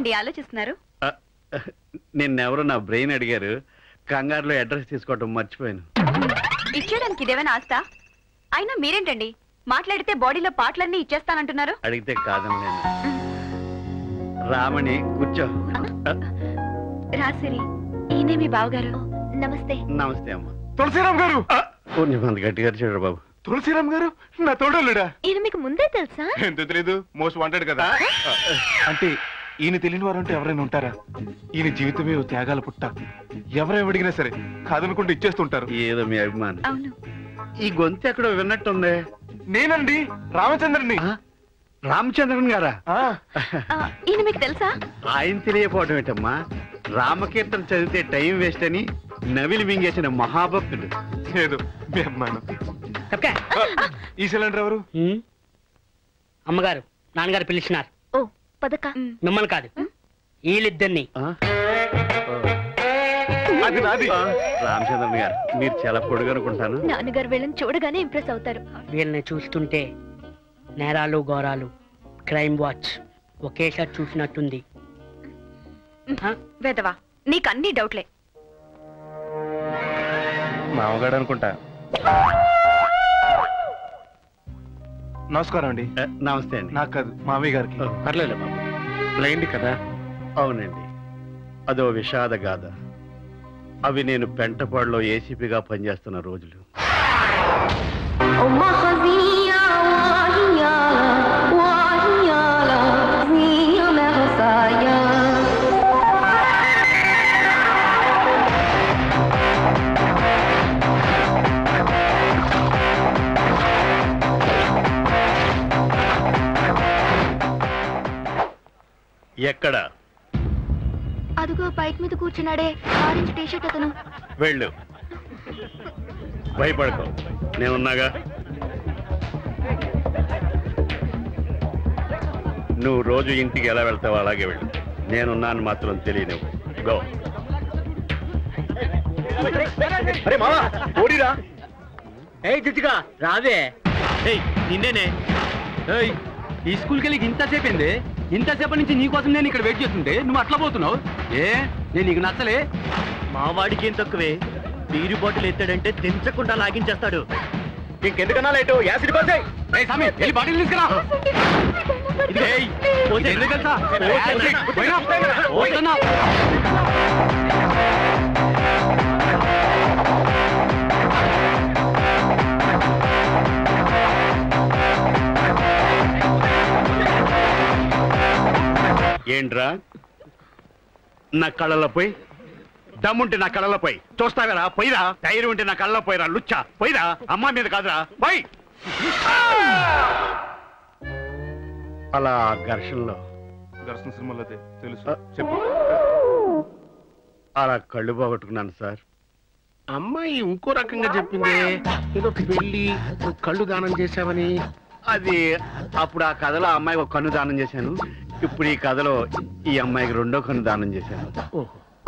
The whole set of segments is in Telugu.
ఏంటండి ఆలోచిస్తున్నారు? నిన్నెవరో నా బ్రెయిన్ అడిగారు, కంగారులో అడ్రస్ తీసుకోవటం మర్చిపోయాను. ఇచ్చేయడానికి ఇదేమైనా ఆస్తా? అయినా మీరేంటండి మాట్లాడితే బాడీలో పాటలన్నీ ఇచ్చేస్తానంటున్నారు? అడిగితే కాదని నేను. రామణి కూర్చో. రాసిరి, ఈయనే మీ బావగారు. నమస్తే. నమస్తే అమ్మా. తులసిరామ్ గారు. కొంచెం మంది గట్టిగా చూడరు బాబు. తులసిరామ్ గారు నా తోడలుడా. ఈయన మీకు ముందే తెలుసా? ఎంత తెలీదు, మోస్ట్ వాంటెడ్ కదా. అంటే ఈయన తెలియని వారు అంటే ఎవరైనా ఉంటారా? ఈయన జీవితమే త్యాగాల పుట్ట. ఎవరు అడిగినా సరే కాదనుకుంటూ ఇచ్చేస్తుంటారు. ఏదో మీ అభిమానం. అవును. ఈ గొంతు ఎక్కడో విన్నట్టుంది. నేనండి, రామచంద్రని. రామచంద్రన్ గారా? ఈయన మీకు తెలుసా? ఆయన తెలియకపోవడం ఏంటమ్మా, రామకీర్తన చదివితే టైం వేస్ట్ అని నవిలి మింగేసిన మహాభక్తుడు. లేదు మీ అభిమానం. ఈ సిలిండర్ ఎవరు? అమ్మగారు నాన్నగారు పిలిచినారు. ఓ పదక. మిమ్మల్ని కాదు, వీళ్ళిద్దరిని. అది నాది. రామచంద్రన్ గారు, మీరు చాలా పొడుగు అనుకుంటాను. నాన్నగారు వీళ్ళని చూడగానే ఇంప్రెస్ అవుతారు. వీళ్ళని చూస్తుంటే నేరాలు ఘోరాలు, క్రైమ్ వాచ్ ఒకేసారి చూసినట్టుంది. వేదవా, నీకు అన్ని డౌట్లే. మామగాడు అనుకుంటా. నమస్కారం అండి. నమస్తే అండి. నాకు కాదు, మామయ్య గారికి. పర్లేదు బాబు, బ్లైండ్ కదా. అవునండి, అదో విషాద గాథ. అవి నేను పెంటపాడులో ఏసీపీగా పనిచేస్తున్న రోజులు. ఎక్కడ? అదుగో బైక్ మీద కూర్చున్నాడే, ఆరెంజ్ టీషర్ట్ అతను. వెళ్ళు, భయపడకు, నేనున్నాగా. నువ్వు రోజు ఇంటికి ఎలా వెళ్తావో అలాగే వెళ్ళు. నేనున్నాను మాత్రం తెలియనివ్వు. గో. అరే మావా, ఓడిరా. ఏయ్ చిచ్చిగా రావే. నిన్నేనే. ఈ స్కూల్కి వెళ్ళి ఇంతసేపు ఏంది? ఇంతసేపటి నుంచి నీకోసం నేను ఇక్కడ వెయిట్ చేస్తుంటే నువ్వు అట్లా పోతున్నావు. నేను నీకు నచ్చలే? మావాడికి ఏం తక్కువే, బీరు బాటిల్ ఎత్తాడంటే దించకుండా లాగించేస్తాడు. ఇంకెందుకన్నా లేటు, యాసిడ్ పోసేయ్. వెళ్ళి బాటిల్ తీసుకురా. ఎందుకు తెలుసా? పోయినా ఏంట్రా నా కళ్ళలో పోయి? దమ్ముంటే నా కళ్ళలో పోయి చూస్తావేరా? పోయిరా. ధైర్యం ఉంటే నా కళ్ళలో పోయిరా లుచ్చా. పోయిరా, అమ్మ మీద కాదురా, పోయి. అలా ఘర్షణలో దర్శన సినిమాలో తెలుసు, చెప్పు. అలా కళ్ళు పోగొట్టుకున్నాను సార్. అమ్మాయి ఇంకో రకంగా చెప్పింది, ఏదో పెళ్లి కళ్ళు దానం చేశావని. అది అప్పుడు ఆ కథలో ఆ అమ్మాయికి ఒక కన్ను దానం చేశాను. ఇప్పుడు ఈ కథలో ఈ అమ్మాయికి రెండో కన్ను దానం చేశాను.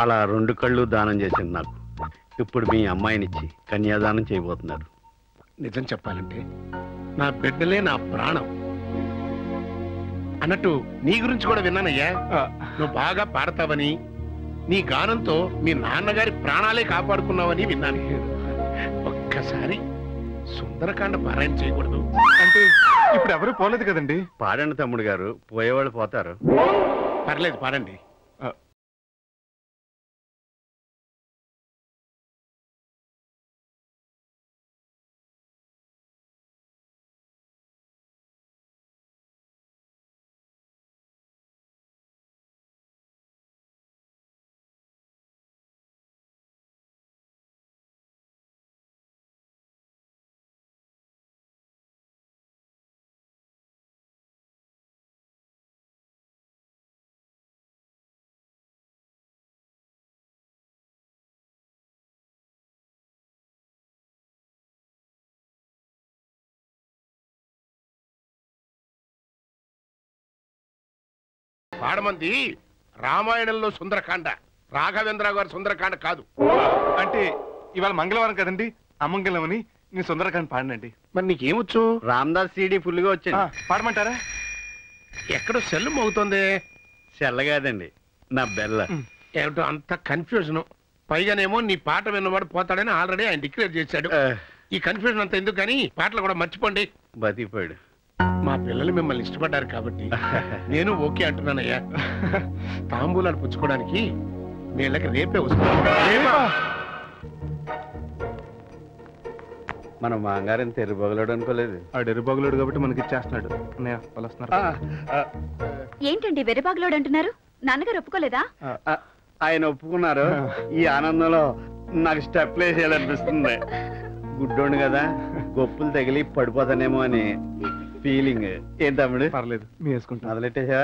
అలా రెండు కళ్ళు దానం చేశాను నాకు. ఇప్పుడు మీ అమ్మాయినిచ్చి కన్యాదానం చేయబోతున్నారు. నిజం చెప్పాలంటే నా బిడ్డలే నా ప్రాణం. అన్నట్టు నీ గురించి కూడా విన్నానయ్యా. నువ్వు బాగా పాడతావని, నీ గానంతో మీ నాన్నగారి ప్రాణాలే కాపాడుకున్నావని విన్నాను. ఒక్కసారి సుందరకాండ పారాయణ చేయకూడదు అంటే ఇప్పుడు ఎవరు పోలేదు కదండి. పాడండి తమ్ముడు గారు, పోయేవాళ్ళు పోతారు. పర్లేదు, పాడండి. పాడమంది రామాయణంలో సుందరకాండ, రాఘవేంద్ర గారి సుందరకాండ కాదు. అంటే ఇవాళ మంగళవారం కదండి, అమంగళం అని నేను సుందరకాండ పాడినండి. మరి నీకేమొచ్చు? రామదాస్ సీడీ ఫుల్గా వచ్చింది. పాడమంటారా? ఎక్కడో సెల్ మోగుతోంది. చెల్లగాదండి, నా బెల్ల. ఏమిటో అంత కన్ఫ్యూజన్. పైగానేమో నీ పాట విన్నవాడు పోతాడని ఆల్రెడీ ఆయన డిక్లేర్ చేశాడు. ఈ కన్ఫ్యూజన్ అంతా ఎందుకు కానీ పాటలు కూడా మర్చిపోండి. బతికిపోయాడు. మా పిల్లలు మిమ్మల్ని ఇష్టపడ్డారు కాబట్టి నేను ఓకే అంటున్నానయ్యా. తాంబూలాలు పుచ్చుకోవడానికి వీళ్ళకి రేపే వస్తున్నాను. మన మాంగారం తెరుబోగలాడు అనుకోలేదు. ఆడు ఎరుబొగలుడు కాబట్టి మనకి ఇచ్చేస్తున్నాడు. అన్నయ్య వాళ్ళు వస్తున్నారు. ఏంటండి వెర్రిబాగులోడు అంటున్నారు? నాన్నగారు ఒప్పుకోలేదా? ఆయన ఒప్పుకున్నారు. ఈ ఆనందంలో నాకు స్టెప్లు వేసేయాలనిపిస్తుంది. గుడ్డోండు కదా, గొప్పులు తగిలి పడిపోతానేమో అని ఫీలింగ్. ఏం తమ్ముడు? పర్లేదు, మీ వేసుకుంటా. మొదలెట్టేసా?